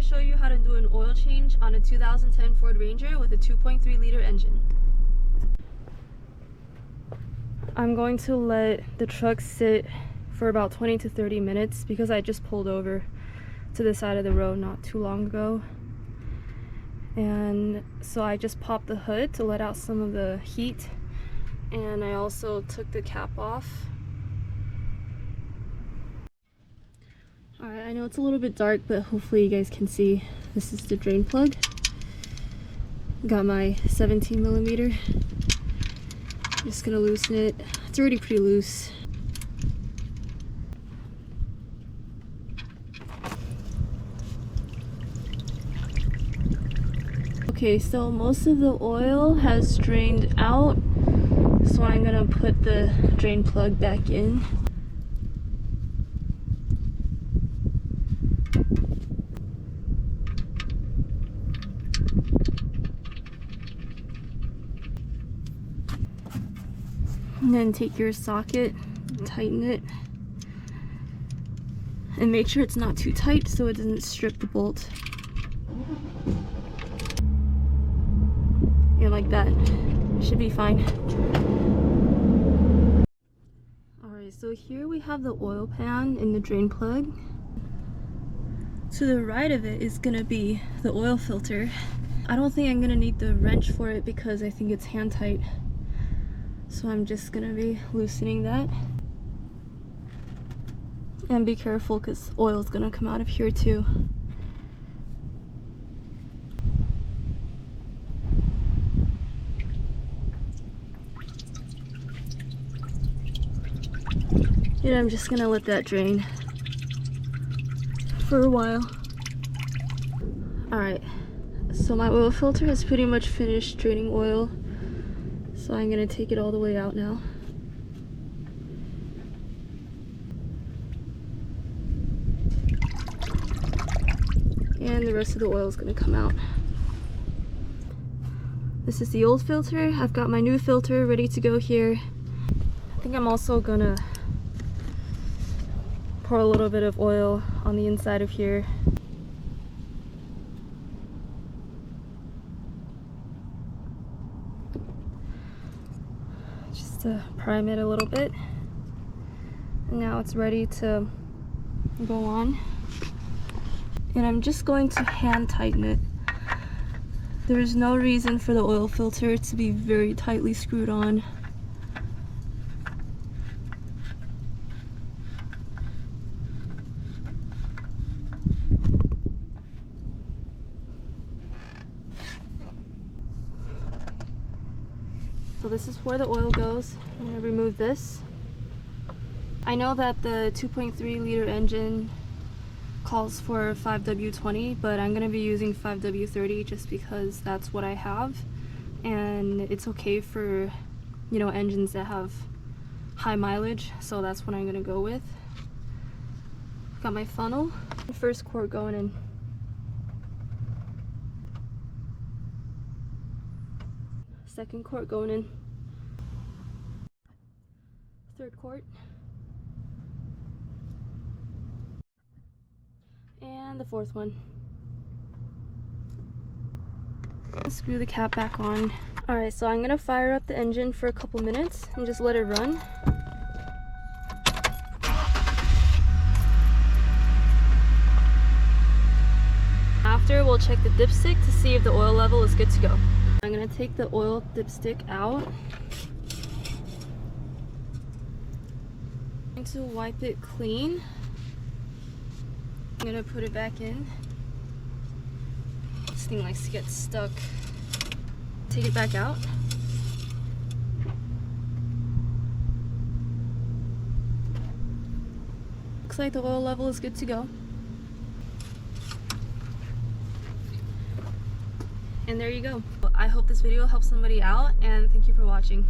to show you how to do an oil change on a 2010 Ford Ranger with a 2.3 liter engine. I'm going to let the truck sit for about 20 to 30 minutes because I just pulled over to the side of the road not too long ago. And so I just popped the hood to let out some of the heat, and I also took the cap off. Alright, I know it's a little bit dark, but hopefully you guys can see. This is the drain plug. Got my 17mm. Just gonna loosen it. It's already pretty loose. Okay, so most of the oil has drained out, so I'm gonna put the drain plug back in. And then take your socket, tighten it, and make sure it's not too tight so it doesn't strip the bolt. Yeah, like that. Should be fine. Alright, so here we have the oil pan in the drain plug. To the right of it is gonna be the oil filter. I don't think I'm gonna need the wrench for it because I think it's hand tight. So I'm just gonna be loosening that. And be careful because oil is gonna come out of here too. And I'm just gonna let that drain for a while. Alright, so my oil filter has pretty much finished draining oil. So I'm gonna take it all the way out now. And the rest of the oil is gonna come out. This is the old filter. I've got my new filter ready to go here. I think I'm also gonna pour a little bit of oil on the inside of here. Just to prime it a little bit. And now it's ready to go on. And I'm just going to hand tighten it. There's no reason for the oil filter to be very tightly screwed on. So this is where the oil goes. I'm going to remove this. I know that the 2.3 liter engine calls for 5W20, but I'm going to be using 5W30 just because that's what I have. And it's okay for, you know, engines that have high mileage, so that's what I'm going to go with. Got my funnel. First quart going in. Second quart going in. Third quart. And the fourth one. Screw the cap back on. Alright, so I'm gonna fire up the engine for a couple minutes and just let it run. After, we'll check the dipstick to see if the oil level is good to go. I'm gonna take the oil dipstick out. I'm going to wipe it clean. I'm gonna put it back in. This thing likes to get stuck. Take it back out. Looks like the oil level is good to go. And there you go. I hope this video helps somebody out, and thank you for watching.